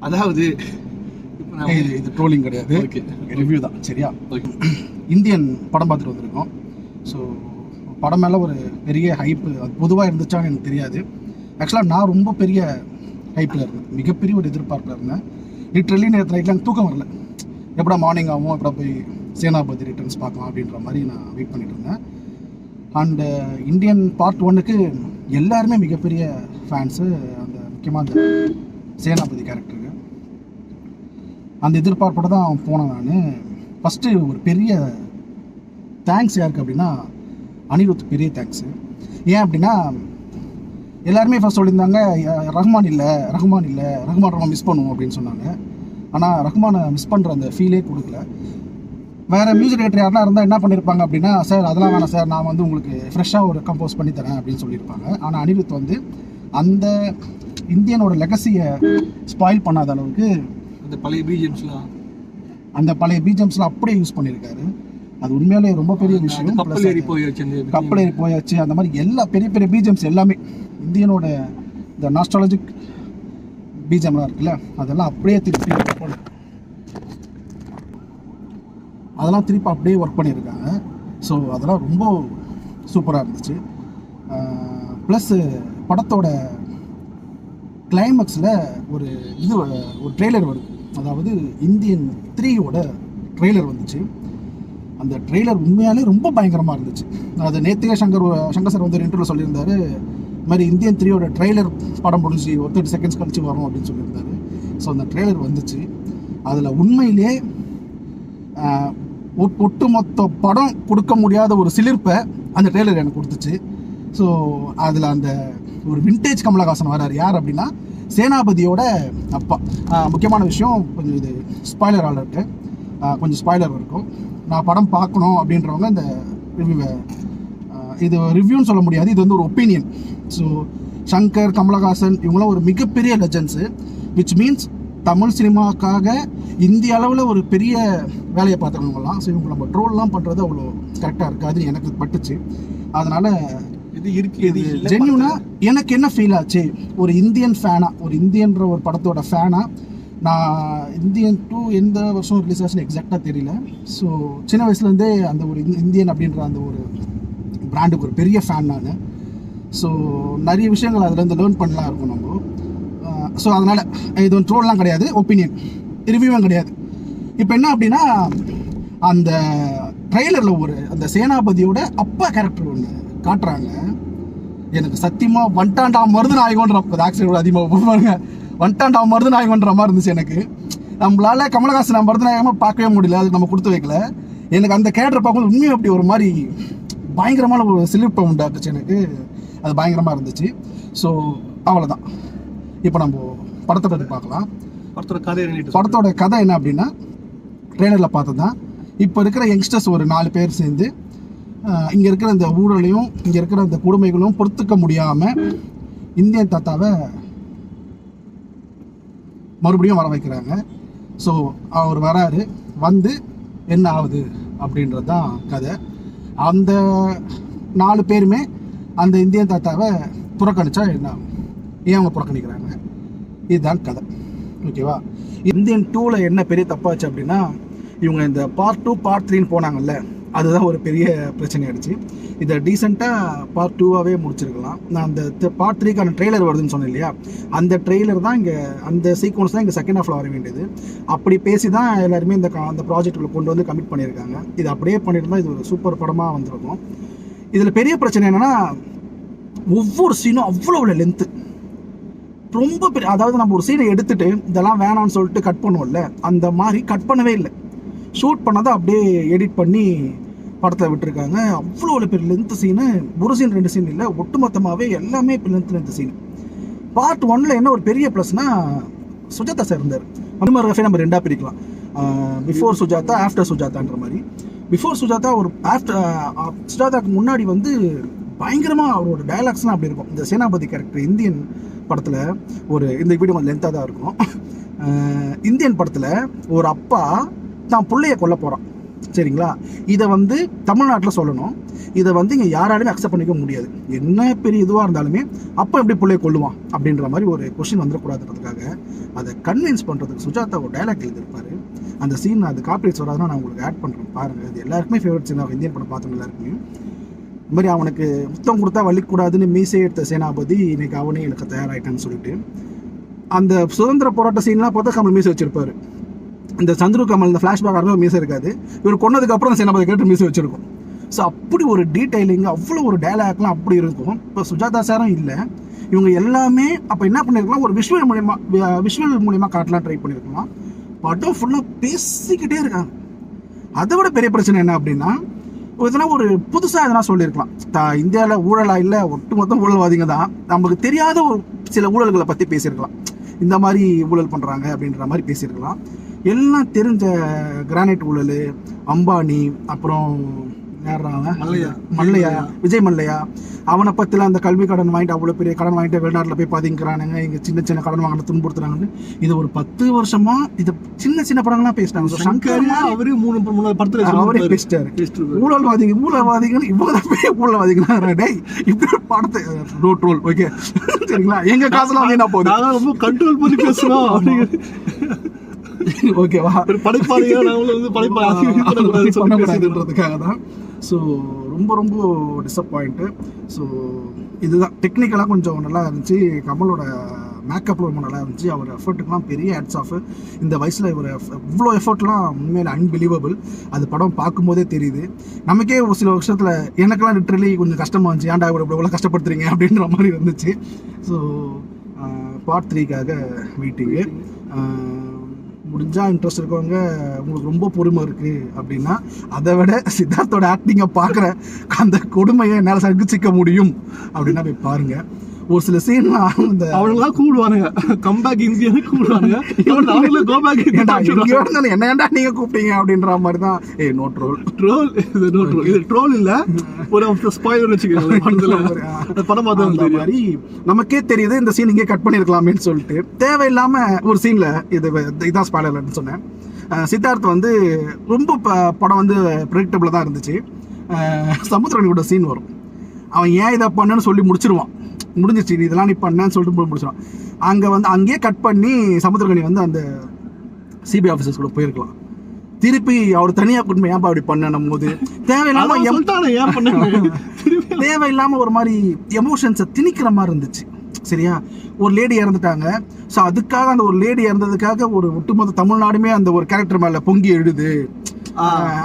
அதாவது இது ட்ரோலிங் கிடையாது, ரிவ்யூ தான். சரியா? இந்தியன் படம் பார்த்துட்டு வந்திருக்கோம். ஸோ படம் மேலே ஒரு பெரிய ஹைப்பு அது பொதுவாக இருந்துச்சான்னு எனக்கு தெரியாது. ஆக்சுவலாக நான் ரொம்ப பெரிய ஹைப்பில் இருந்தேன், மிகப்பெரிய ஒரு எதிர்பார்ப்பில் இருந்தேன். லிட்ரலி நேற்று நைட்லாம் தூக்கம் வரல. எப்படா மார்னிங் ஆகும், எப்படா போய் சேனாபதி ரிட்டர்ன்ஸ் பார்க்கலாம் அப்படின்ற மாதிரி நான் வெயிட் பண்ணிட்டு இருந்தேன். அண்டு இந்தியன் பார்ட் 1க்கு எல்லாருமே மிகப்பெரிய ஃபேன்ஸு. அந்த முக்கியமாக அந்த சேனாபதி கேரக்டருக்கு அந்த எதிர்பார்ப்போடு தான் போனேன் நான். ஃபஸ்ட்டு ஒரு பெரிய தேங்க்ஸ் யாருக்கு அப்படின்னா அனிருத், பெரிய தேங்க்ஸு. ஏன் அப்படின்னா எல்லாருமே ஃபஸ்ட் சொல்லியிருந்தாங்க ரஹ்மான் இல்லை ரொம்ப மிஸ் பண்ணுவோம் அப்படின்னு சொன்னாங்க. ஆனால் ரஹ்மானை மிஸ் பண்ணுற அந்த ஃபீலே கொடுக்கல. வேறு மியூசிக் டைரக்டர் யாரெல்லாம் இருந்தால் என்ன பண்ணியிருப்பாங்க அப்படின்னா, சார் அதெல்லாம் வேணாம் சார், நான் வந்து உங்களுக்கு ஃப்ரெஷ்ஷாக ஒரு கம்போஸ் பண்ணி தரேன் அப்படின்னு சொல்லியிருப்பாங்க. ஆனால் அனிருத் வந்து அந்த இந்தியனோட லெகசியை ஸ்பாயில் பண்ணாத அளவுக்கு அந்த பழைய பிஜிஎம்ஸ்லாம் அப்படியே யூஸ் பண்ணியிருக்காரு. அது உண்மையிலே ரொம்ப பெரிய விஷயம். கப்பல் ஏறி போயாச்சு, அந்த மாதிரி எல்லா பெரிய பெரிய பிஜிஎம்ஸ் எல்லாமே இந்தியனோட இந்த நாஸ்டாலஜிக் பிஜிஎம்லாம் இருக்குல்ல, அதெல்லாம் அப்படியே திருப்பி அப்படியே ஒர்க் பண்ணியிருக்காங்க. ஸோ அதெல்லாம் ரொம்ப சூப்பராக இருந்துச்சு. ப்ளஸ் படத்தோட கிளைமேக்ஸில் ஒரு ட்ரெய்லர் வருது. அதாவது இந்தியன் 3யோட ட்ரெய்லர் வந்துச்சு. அந்த ட்ரெய்லர் உண்மையாலே ரொம்ப பயங்கரமாக இருந்துச்சு. அது நேத்திகே சங்கர் சார் வந்து ஒரு இன்டர்வியூ சொல்லியிருந்தாரு, இது மாதிரி இந்தியன் 3யோட ட்ரெய்லர் படம் முடிஞ்சு ஒரு 30 செகண்ட்ஸ் கழிச்சு வரும் அப்படின்னு சொல்லியிருந்தாரு. ஸோ அந்த ட்ரெய்லர் வந்துச்சு. அதில் உண்மையிலே ஒட்டுமொத்த படம் கொடுக்க முடியாத ஒரு சிலிர்ப்பை அந்த ட்ரெய்லர் எனக்கு கொடுத்துச்சு. ஸோ அதில் அந்த ஒரு விண்டேஜ் கமலஹாசன் வராரு. யார் அப்படின்னா சேனாபதியோட அப்பா. முக்கியமான விஷயம், கொஞ்சம் இது ஸ்பாய்லர் ஆல்ரெட்டு, கொஞ்சம் ஸ்பாய்லர் இருக்கும். நான் படம் பார்க்கணும் அப்படின்றவங்க இந்த ரிவ்யூவை, இது ரிவ்யூன்னு சொல்ல முடியாது, இது வந்து ஒரு ஒப்பீனியன். ஸோ சங்கர், கமலஹாசன் இவங்களாம் ஒரு மிகப்பெரிய லெஜண்ட்ஸு. விச் மீன்ஸ் தமிழ் சினிமாவுக்காக இந்திய அளவில் ஒரு பெரிய வேலையை பார்த்துருவங்களாம். ஸோ இவங்க நம்ம ட்ரோல்லாம் பண்ணுறது அவ்வளோ கரெக்டாக இருக்காதுன்னு எனக்கு பட்டுச்சு. அதனால் இது ஜென்யூனா எனக்கு என்ன ஃபீல் ஆச்சு, ஒரு இந்தியன் ஃபேனாக, ஒரு இந்தியன்ற ஒரு படத்தோட ஃபேனாக, நான் இந்தியன் 2 எந்த வருஷம் ரிலீஸ் ஆச்சுன்னு எக்ஸாக்டாக தெரியல. ஸோ சின்ன வயசுலேருந்தே அந்த ஒரு இந்தியன் அப்படின்ற அந்த ஒரு பிராண்டுக்கு ஒரு பெரிய ஃபேன் நான். ஸோ நிறைய விஷயங்கள் அதுலேருந்து லேர்ன் பண்ணலாம் இருக்கும் நம்ம. ஸோ அதனால் இது ஒன்று ட்ரோல்லாம் கிடையாது, ஒப்பீனியன், ரிவ்யூவும் கிடையாது. இப்போ என்ன அப்படின்னா, அந்த ட்ரெய்லரில் அந்த சேனாபதியோட அப்பா கேரக்டர் ஒன்று காட்டுறாங்க. எனக்கு சத்தியமாக வண்டாண்டா மருதநாயகன்ற ஆக்சிடென்ட் அதிகமாக பாருங்க, வண்டாண்டா மருதநாயகன்ற மாதிரி இருந்துச்சு எனக்கு. நம்மளால கமலஹாசன் மருதநாயகமாக பார்க்கவே முடியல, அதுக்கு நம்ம கொடுத்து வைக்கல. எனக்கு அந்த கேரக்டர் பார்க்கும்போது உண்மையும் அப்படி ஒரு மாதிரி பயங்கரமான ஒரு சிலிர்ப்பை உண்டாக்குச்சு எனக்கு. அது பயங்கரமாக இருந்துச்சு. ஸோ அவ்வளோதான். இப்போ நம்ம படத்தை பற்றி பார்க்கலாம். படத்தோட கதை என்ன அப்படின்னா, ட்ரெய்லரில் பார்த்தது தான். இப்போ இருக்கிற யங்ஸ்டர்ஸ் ஒரு 4 பேர் சேர்ந்து இங்கே இருக்கிற இந்த ஊழலையும் இங்கே இருக்கிற இந்த கொடுமைகளும் பொறுத்துக்க முடியாமல் இந்தியன் தாத்தாவை மறுபடியும் வர வைக்கிறாங்க. ஸோ அவர் வராரு, வந்து என்ன ஆகுது அப்படின்றது தான் கதை. அந்த 4 பேருமே அந்த இந்தியன் தாத்தாவை புறக்கணிச்சா என்ன ஆகும், ஏன் அவங்க புறக்கணிக்கிறாங்க, இதுதான் கதை. ஓகேவா? இந்தியன் 2ல் என்ன பெரிய தப்பாச்சு அப்படின்னா, இவங்க இந்த பார்ட் 2 பார்ட் 3ன்னு போனாங்கல்ல, அதுதான் ஒரு பெரிய பிரச்சனை ஆயிடுச்சு. இதை டீசெண்டாக பார்ட் 2வாகவே முடிச்சிருக்கலாம். நான் அந்த பார்ட் 3க்கான ட்ரெய்லர் வருதுன்னு சொன்னேன் இல்லையா, அந்த ட்ரெய்லர் தான் இங்கே, அந்த சீக்வன்ஸ் தான் இங்கே செகண்ட் ஹாஃபில் வர வேண்டியது. அப்படி பேசி தான் எல்லாருமே அந்த ப்ராஜெக்டில் கொண்டு வந்து கமிட் பண்ணியிருக்காங்க. இது அப்படியே பண்ணியிருந்தால் இது ஒரு சூப்பர் படமாக வந்திருக்கும். இதில் பெரிய பிரச்சனை என்னென்னா, ஒவ்வொரு சீனும் அவ்வளோ லென்த்து, ரொம்ப பெரிய. அதாவது நம்ம ஒரு சீனை எடுத்துட்டு இதெல்லாம் வேணான்னு சொல்லிட்டு கட் பண்ணுவோம்ல, அந்த மாதிரி கட் பண்ணவே இல்லை. ஷூட் பண்ணதை அப்படியே எடிட் பண்ணி படத்தை விட்டுருக்காங்க. அவ்வளோ பெரிய லென்த்து சீனு, ஒரு சீன் 2 சீன் இல்லை, ஒட்டுமொத்தமாகவே எல்லாமே இப்போ லென்த்து சீனு. பார்ட் 1ல் என்ன ஒரு பெரிய ப்ளஸ்னால், சுஜாதா சார் இருந்தார். அந்த மாதிரி நம்ம 2ஆக பிரிக்கலாம், பிஃபோர் சுஜாதா, ஆஃப்டர் சுஜாதான்ற மாதிரி. பிஃபோர் சுஜாதா ஒரு சுஜாதாவுக்கு முன்னாடி வந்து பயங்கரமாக அவரோட டயலாக்ஸ்லாம் அப்படி இருக்கும். இந்த சேனாபதி கேரக்டர் இந்தியன் படத்தில் இந்த வீடியோ கொஞ்சம் லென்த்தாக தான் இருக்கும். இந்தியன் படத்தில் ஒரு அப்பா தான் பிள்ளைய கொல்ல போகிறான், சரிங்களா? இதை வந்து தமிழ்நாட்டில் சொல்லணும். இதை வந்து இங்கே யாராலுமே அக்செப்ட் பண்ணிக்க முடியாது. என்ன பெரிய இதுவாக இருந்தாலுமே அப்போ எப்படி பிள்ளைய கொள்ளுவான் அப்படின்ற மாதிரி ஒரு கொஸ்டின் வந்துடக்கூடாதுன்றதுக்காக அதை கன்வின்ஸ் பண்ணுறதுக்கு சுஜாதா ஒரு டைலாக் எழுதியிருப்பாரு. அந்த சீன் அது காப்பிரைட்ஸ் வராதுன்னா நான் உங்களுக்கு ஆட் பண்ணுறேன் பாருங்கள். அது எல்லாருக்குமே ஃபேவரட் சீன். இந்தியன் படம் பார்த்தவங்க எல்லாருக்குமே இந்த மாதிரி அவனுக்கு முத்தம் கொடுத்தா வலிக்கூடாதுன்னு மீசை எடுத்த சேனாபதி இன்னைக்கு அவனே எனக்கு தயாராகிட்டான்னு சொல்லிட்டு அந்த சுதந்திர போராட்ட சீன்லாம் பார்த்தா கமல் மீசை வச்சிருப்பாரு. இந்த சந்துரு கமல் இந்த ஃப்ளாஷ்பேக் ஆடுறது மீசை இருக்காது. இவர் கொன்னதுக்கு அப்புறம் சேனாபதி கேட்டு மீசை வச்சிருக்கும். ஸோ அப்படி ஒரு டீட்டெயிலிங், அவ்வளோ ஒரு டைலாக்லாம் அப்படி இருக்கும். இப்போ சுஜாதா சாரும் இல்லை, இவங்க எல்லாமே அப்போ என்ன பண்ணியிருக்கலாம், ஒரு விஷுவல் மூலியமாக காட்டலாம் ட்ரை பண்ணியிருக்கலாம். படம் ஃபுல்லாக பேசிக்கிட்டே இருக்காங்க. அதை விட பெரிய பிரச்சனை என்ன அப்படின்னா, இதனா ஒரு புதுசாக எதனா சொல்லியிருக்கலாம். இந்தியாவில் ஊழலாக இல்லை, ஒட்டுமொத்த ஊழல்வாதிங்க தான், நமக்கு தெரியாத ஒரு சில ஊழல்களை பற்றி பேசியிருக்கலாம். இந்த மாதிரி ஊழல் பண்ணுறாங்க அப்படின்ற மாதிரி பேசியிருக்கலாம். எல்லாம் தெரிஞ்ச கிரானைட் ஊழல், அம்பானி, அப்புறம் மல்லையா, விஜய் மல்லையா, அவனை பற்றிலாம் அந்த கல்வி கடன் வாங்கிட்டு அவ்வளோ பெரிய கடன் வாங்கிட்டு வெளிநாட்டில் போய் பாதிக்கிறானுங்க, இங்கே சின்ன சின்ன கடன் வாங்கின துன்புறுத்துறாங்கன்னு இது ஒரு 10 வருஷமா இது சின்ன சின்ன படங்கள்லாம் பேசிட்டாங்க. அவரே 3 படத்தில் அவரே பேசிட்டாரு. ஊழல்வாதிகள் இவ்வளோ பெரிய ஊழல்வாதிகள் டே இப்படி படத்தை ரோல் ஓகே சரிங்களா, எங்க காசுலாம் என்ன போகுது, ரொம்ப கண்ட்ரோல் பண்ணி பேசுறோம் ஓகேவா, படைப்பாளின்றதுக்காக தான். ஸோ ரொம்ப ரொம்ப டிசப்பாயிண்ட்டு. ஸோ இதுதான் டெக்னிக்கலாக கொஞ்சம் நல்லா இருந்துச்சு. கமலோட மேக்கப் ரொம்ப நல்லா இருந்துச்சு. அவர் எஃபர்ட்டுக்கெலாம் பெரிய ஹேட்ஸ் ஆஃப். இந்த வயசில் இவர் இவ்வளோ எஃபர்ட்லாம் உண்மையில அன்பிலீவபிள். அது படம் பார்க்கும்போதே தெரியுது. நமக்கே ஒரு சில வருஷத்தில் எனக்கெல்லாம் லிட்ரலி கொஞ்சம் கஷ்டமாக இருந்துச்சு, ஏன்டா இவ்வளோ கஷ்டப்படுத்துறீங்க அப்படின்ற மாதிரி இருந்துச்சு. ஸோ பார்ட் 3க்காக வெயிட்டிங்கு. முடிஞ்சால் இன்ட்ரெஸ்ட் இருக்கவங்க, உங்களுக்கு ரொம்ப பொறுமை இருக்குது அப்படின்னா அதை விட சித்தார்த்தோட ஆக்டிங்கை பார்க்குற அந்த கொடுமையை என்னால் சகிச்சிக்க முடியும் அப்படின்னா போய் பாருங்கள். ஒரு சில சீன்லாம் இந்த அவனுங்களாம் கூப்பிடுவானுங்க, கம்பேக் இந்தியானு கூப்பிடுவானுங்க, என்ன ஏன்டா நீங்கள் கூப்பிட்டீங்க அப்படின்ற மாதிரி தான். நோ ட்ரோல் இது ட்ரோல் இல்லை, ஒரு ஸ்பாயிலர் வச்சுக்கோங்க. படம் பார்த்த மாதிரி நமக்கே தெரியுது இந்த சீன் இங்கே கட் பண்ணியிருக்கலாமேன்னு சொல்லிட்டு தேவையில்லாமல் ஒரு சீனில் இதான் ஸ்பாயிலர்னு சொன்னேன். சித்தார்த் வந்து ரொம்ப படம் வந்து ப்ரெடிக்டபிளாக தான் இருந்துச்சு. சமுத்திரனியோட சீன் வரும், அவன் ஏன் இதை பண்ணன்னு சொல்லி முடிச்சிருவான். முடிஞ்சிச்சு, இதெல்லாம் நீ பண்ணேன்னு சொல்லிட்டு முடிச்சிடும். அங்கே வந்து அங்கேயே கட் பண்ணி சமுத்திரகனி வந்து அந்த சிபிஐ ஆஃபீஸர்ஸ் கூட போயிருக்கலாம். திருப்பி அவர் தனியாக கூட்டு ஏன் அப்படி பண்ணணும் போது தேவையில்லாமல் ஒரு மாதிரி எமோஷன்ஸை திணிக்கிற மாதிரி இருந்துச்சு. சரியா, ஒரு லேடி இறந்துட்டாங்க. ஸோ அதுக்காக அந்த ஒரு லேடி இறந்ததுக்காக ஒரு ஒட்டுமொத்த தமிழ்நாடுமே அந்த ஒரு கேரக்டர் மேலே பொங்கி எழுது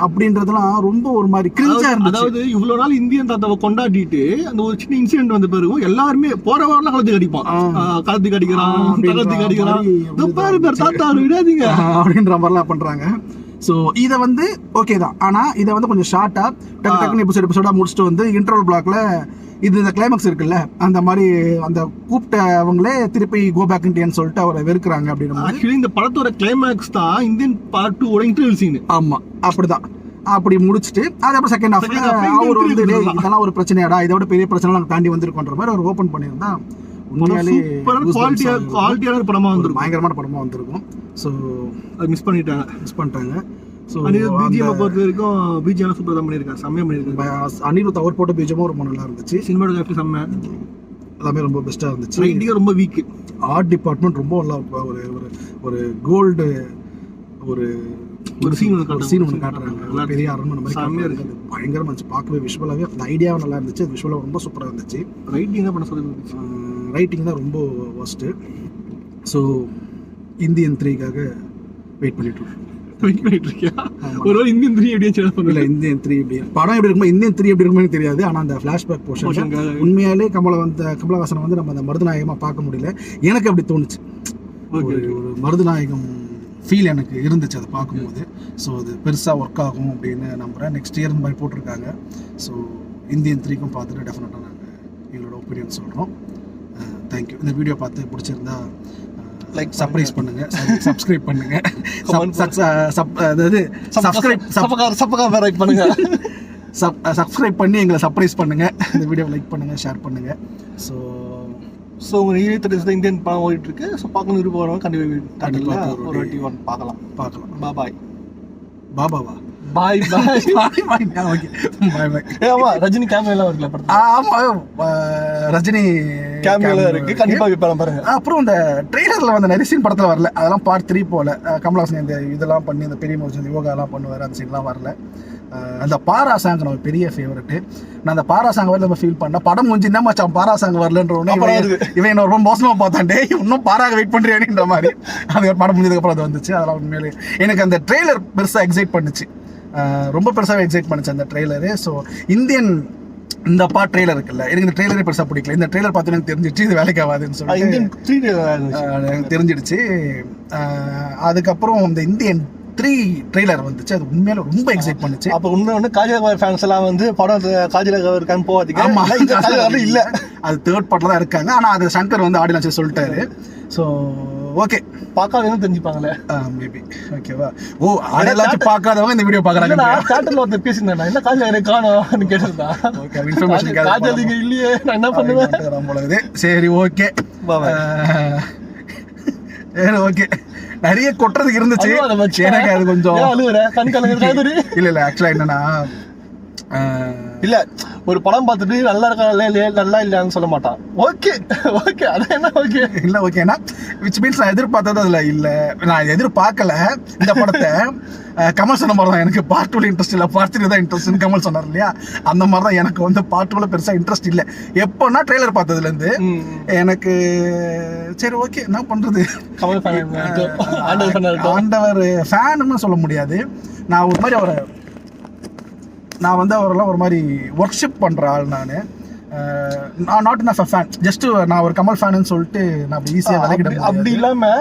அப்படின்றதுலாம் ரொம்ப ஒரு மாதிரி கிரிஞ்சா இருந்துச்சு. அதாவது இவ்வளவு நாள் இந்தியன் தாத்தாவை கொண்டாடிட்டு அந்த ஒரு சின்ன இன்சிடென்ட் வந்த பிறகு எல்லாருமே போற வாரம் கலத்துக்கு அடிப்பான், கலத்துக்கு அடிக்கிறான் தாத்தா விடாதீங்க அப்படின்ற மாதிரிலாம் பண்றாங்க. ஸோ இதை வந்து ஓகே தான், ஆனால் இதை வந்து கொஞ்சம் ஷார்ட்டாக டக்குன்னு எபிசோடாக முடிச்சுட்டு வந்து இன்டர்வல் பிளாக்ல இது இந்த கிளைமேக்ஸ் இருக்குல்ல, அந்த மாதிரி அந்த கூப்பிட்டவங்களே திருப்பி கோ பேக் இண்டியன்னு சொல்லிட்டு அவரை வெறுக்கிறாங்க அப்படின்னு. ஆக்சுவலி இந்த படத்தோட கிளைமேக்ஸ் தான் இந்தியன் பார்ட் 2 இன்டர்வல் சீன். ஆமா, அப்படிதான். அப்படி முடிச்சுட்டு அது அப்புறம் செகண்ட் ஹாஃப் அவர் வந்து இதெல்லாம் ஒரு பிரச்சனையாடா, இதை விட பெரிய பிரச்சனை நாங்கள் தாண்டி வந்திருக்கோன்ற மாதிரி அவர் ஓப்பன் பண்ணியிருந்தா உண்மையாலே குவாலிட்டியான படமா வந்திருக்கும், பயங்கரமான படமா வந்திருக்கும். ஸோ அது மிஸ் பண்ணிட்டாங்க. ஸோ பிஜிஎம் பொறுத்த வரைக்கும் பிஜிஎம் சூப்பர் தான் பண்ணியிருக்காங்க, செம்மையாக பண்ணியிருக்காங்க. அனிருத் அவர் போட்ட பிஜிஎமும் ரொம்ப நல்லா இருந்துச்சு. சினிமாட்டோகிராஃபி செம்ம, எல்லாமே ரொம்ப பெஸ்ட்டாக இருந்துச்சு. ரைட்டிங் ரொம்ப வீக், ஆர்ட் டிபார்ட்மெண்ட் ரொம்ப நல்லா ஒரு ஒரு கோல்டு ஒரு சீன் ஒன்று காட்டுறாங்க, பெரிய அரண்மனை மாதிரி இருக்குது, பயங்கரமாக இருந்துச்சு. பார்க்கவே விஷுவலாகவே அந்த ஐடியாவும் நல்லா இருந்துச்சு, அது விஷுவலாக ரொம்ப சூப்பராக இருந்துச்சு. ரைட்டிங் தான் பண்ண சொல்லி ரைட்டிங் தான் ரொம்ப ஒஸ்ட்டு. ஸோ இந்தியன் 3க்காக வெயிட் பண்ணிட்டு ஒரு இந்தியன் 3 எப்படி இல்லை, இந்தியன் 3 எப்படி படம் எப்படி இருக்குமோ இந்தியன் 3 எப்படி இருக்குமே தெரியாது. ஆனால் அந்த ஃப்ளாஷ்பேக் போர்ஷன் உண்மையாலே கமலஹாசனை வந்து நம்ம அந்த மருதநாயகமாக பார்க்க முடியல. எனக்கு அப்படி தோணுச்சு, ஒரு மருதநாயகம் ஃபீல் எனக்கு இருந்துச்சு அதை பார்க்கும்போது. ஸோ அது பெருசாக ஒர்க் ஆகும் அப்படின்னு நம்புகிறேன். நெக்ஸ்ட் இயர் மாதிரி போட்டிருக்காங்க. ஸோ இந்தியன் 3க்கும் பார்த்துட்டு டெஃபினட்டாக நாங்கள் எங்களோட ஒப்பீனியன் சொல்கிறோம். தேங்க்யூ. இந்த வீடியோ பார்த்து பிடிச்சிருந்தா லைக் சர்ப்ரைஸ் பண்ணுங்க, சப்ஸ்கிரைப் பண்ணுங்க, அதாவது சப்ஸ்கிரைப் பண்ணி எங்களை சர்ப்ரைஸ் பண்ணுங்க. இந்த வீடியோ லைக் பண்ணுங்க, ஷேர் பண்ணுங்க. ஸோ உங்கள் 23 இந்தியன் படம் ஓடிட்டு இருக்கு. ஸோ பார்க்கணும் விருப்பம் கண்டிப்பாக ஒரு வாட்டி பார்க்கலாம். பாய். பாபாவா பாய் பாய் பாய் பாய் ஓகே பாய் பாய். ஆமா ரஜினி கேமியோ எல்லாம் இருக்குல்ல படத்துல. ஆமா ரஜினி கேமியோ இருக்கு, கண்டிப்பா போய் பாருங்க. அப்புறம் இந்த ட்ரெய்லர்ல வந்து நிறைய சீன் படத்துல வரல, அதெல்லாம் பார்ட் 3 போல. கமல்ஹாசன் இந்த இதெல்லாம் பண்ணி இந்த பெரிய மோஜன் யோகாலாம் பண்ணுவார், அந்த சீன்லாம் வரல. அந்த பாரா சாங் நம்ம பெரிய ஃபேவரட்டு. நான் அந்த பாரா சாங் வரல ஃபீல் பண்ணேன். படம் கொஞ்சம் என்ன மச்சான் பாரா சாங் வரலன்ற உடனே இவன் என்ன ரொம்ப மோசமா பார்த்தாண்டே, இன்னும் பாராக வெயிட் பண்றியான்ற மாதிரி. அது படம் முடிஞ்சதுக்கப்புறம் அது வந்துச்சு. அதெல்லாம் உண்மையிலே எனக்கு அந்த ட்ரெய்லர் பெருசாக எக்ஸைட் பண்ணுச்சு, ரொம்ப பெருசாக எக்ஸைட் பண்ணுச்சு அந்த ட்ரெய்லரு. ஸோ இந்தியன் இந்த ட்ரெய்லர் இருக்குல்ல, எனக்கு இந்த ட்ரெய்லரே பெருசாக பிடிக்கல. இந்த ட்ரெய்லர் பார்த்து எனக்கு தெரிஞ்சிடுச்சு இது வேலைக்கு ஆகாதுன்னு சொல்லி எனக்கு தெரிஞ்சிடுச்சு. அதுக்கப்புறம் இந்த இந்தியன் 3 ட்ரெய்லர் வந்துச்சு, அது உண்மையில ரொம்ப எக்ஸைட் பண்ணுச்சு. அப்போ உண்மை காஜல் ஃபேன்ஸ் எல்லாம் வந்து படம் காஜல் இருக்கான்னு போவாதீங்க. ஆமா இல்ல, அது தேர்ட் பார்ட்ல தான் இருக்காங்க. ஆனா அது சங்கர் வந்து ஆடியன்ஸ் சொல்லிட்டாரு. ஸோ ஓகே, பார்க்காதவங்க தெரிஞ்சுப்பாங்களே மேபி. ஓகேவா? ஓ ஆடியன்ஸ் பார்க்காதவங்க இந்த வீடியோ பார்க்கறாங்க. தியேட்டர்ல ஒருத்தர் பேசினானே என்ன காஜல் காணோம்னு கேட்டிருந்தா. ஓகே, இன்ஃபர்மேஷன் காஜல் இங்க இல்லையே, நான் என்ன பண்ணுவேன். சரி ஓகே ஓகே. நிறைய கொட்டுறதுக்கு இருந்துச்சு எனக்கு, அது கொஞ்சம் இல்ல இல்ல ஆக்சுவலா என்னன்னா இல்ல ஒரு படம் பார்த்துட்டு நல்லா இருக்கா நல்லா இல்லையான்னு சொல்ல மாட்டான். ஓகே ஓகே அதான் என்ன ஓகே இல்ல ஓகேனா விச் மீன்ஸ் நான் எதிர்பார்த்தது அதுல இல்ல, நான் எதிர்பார்க்கல இந்த படத்தை. கமல் சொன்ன மாதிரி தான், எனக்கு பார்ட் 2 இன்ட்ரெஸ்ட் இல்லை, பார்ட் 3 தான் இன்ட்ரெஸ்ட் கமல் சொன்னார் இல்லையா, அந்த மாதிரி தான் எனக்கு வந்து பார்ட் 2 பெருசா இன்ட்ரெஸ்ட் இல்லை. எப்போனா ட்ரெய்லர் பார்த்ததுல இருந்து எனக்கு சரி ஓகே என்ன பண்றது, ஆண்டவர் ஃபேன்னு சொல்ல முடியாது. நான் ஒரு மாதிரி அவரெல்லாம் ஒரு மாதிரி ஒர்க்ஷிப் பண்ற ஆள். நான் நாட் இனஃப் ஃபேன், ஜஸ்ட் நான் ஒரு கமல் ஃபேன்னு சொல்லிட்டு நான் அப்படி ஈஸியா விலகிட முடியாது. அப்படி இல்லாம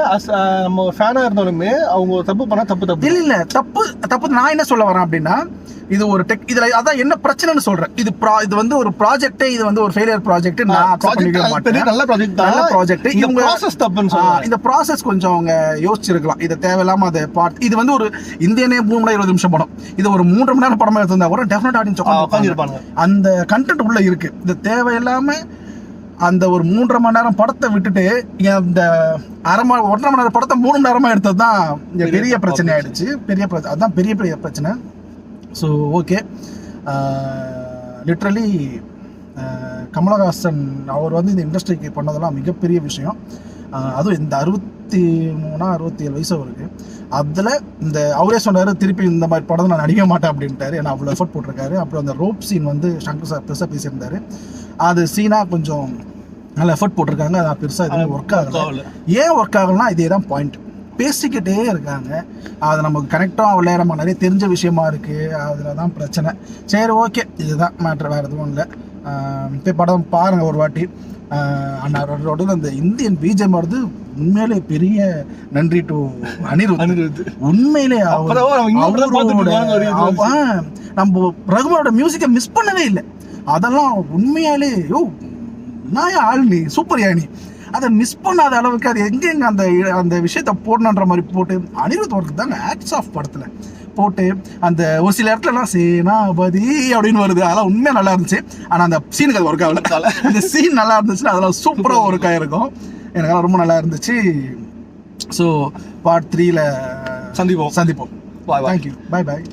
நம்ம ஃபேனா இருந்தாலுமே அவங்க தப்பு பண்ணா தப்பு இல்ல தப்பு. நான் என்ன சொல்ல வரேன் அப்படின்னா, இது ஒரு இதுல அதான் என்ன பிரச்சனைன்னு சொல்றேன். இது வந்து ஒரு ப்ராஜெக்ட், இது வந்து ஒரு ஃபெயிலியர் ப்ராஜெக்ட். நான் அக்செப்ட் பண்ணிக்க மாட்டேன். நல்ல ப்ராஜெக்ட் இவங்க ப்ராசஸ் தப்புன்னு சொல்றாங்க. இந்த ப்ராசஸ் கொஞ்சம் அவங்க யோசிச்சிருக்கலாம். இது தேவையில்லாம அதை இது வந்து ஒரு இந்தியனே 3 மணி 20 நிமிஷம் படம், இது ஒரு 3.5 மணி நேரம் படமா எடுத்திருந்தா கூட டெஃபினட் ஆடியன்ஸ் உட்கார்ந்திருப்பாங்க. அந்த கண்டென்ட் உள்ள இருக்கு. இது தேவையில்லாம அந்த ஒரு 3.5 மணி நேரம் படத்தை விட்டுட்டு இந்த 1.5 மணி நேரம் படத்தை 3 மணி நேரமா எடுத்தது தான் பெரிய பிரச்சனை ஆயிடுச்சு. அதான் பெரிய பிரச்சனை. ஸோ ஓகே, லிட்ரலி கமலஹாசன் அவர் வந்து இந்த இண்டஸ்ட்ரிக்கு பண்ணதெல்லாம் மிகப்பெரிய விஷயம். அதுவும் இந்த 63-67 வயசு அவருக்கு. அதில் இந்த அவரே சொன்னார் திருப்பி இந்த மாதிரி படம் நான் நடிக்க மாட்டேன் அப்படின்ட்டாரு. ஏன்னா அவ்வளோ எஃபர்ட் போட்டிருக்காரு. அப்புறம் அந்த ரோப் சீன் வந்து சங்கர் சார் பெருசாக பேசியிருந்தாரு. அது சீனாக கொஞ்சம் நல்லா எஃபர்ட் போட்டிருக்காங்க. அது பெருசாக எதுவுமே ஒர்க் ஆகலை. ஏன் ஒர்க் ஆகலைன்னா இதே தான் பாயிண்ட். பேசிக்கிட்டே இருக்காங்க, அது நமக்கு கனெக்டாக விளையாடமா நிறைய தெரிஞ்ச விஷயமா இருக்குது. அதில் தான் பிரச்சனை. சரி ஓகே, இதுதான் மேட்ரு, வேறு எதுவும் இல்லை. இப்போ படம் பாருங்கள் ஒரு வாட்டி. அண்ணாரோட அந்த இந்தியன் பிஜிஎம் வருது, உண்மையிலே பெரிய நன்றி டு அனிருத். உண்மையிலே நம்ம ரகுமானோட மியூசிக்கை மிஸ் பண்ணவே இல்லை. அதெல்லாம் உண்மையாலே நான் ஆள் நீ சூப்பர் யானி, அதை மிஸ் பண்ணாத அளவுக்கு அது எங்கெங்க அந்த விஷயத்த போடணுன்ற மாதிரி போட்டு அனிருத் ஒர்க்கு தாங்க ஆக்ட்ஸ் ஆஃப் படத்தில் போட்டு அந்த ஒரு சில இடத்துலலாம் சேனாபதி அப்படின்னு வருது. அதெல்லாம் உண்மையாக நல்லா இருந்துச்சு. ஆனால் அந்த சீனுக்கு அது ஒர்க் ஆகல. அந்த சீன் நல்லா இருந்துச்சுன்னா அதெல்லாம் சூப்பராக ஒர்க் ஆகிருக்கும். எனக்கு ரொம்ப நல்லா இருந்துச்சு. ஸோ பார்ட் 3ல சந்திப்போம். தேங்க்யூ, பாய் பாய்.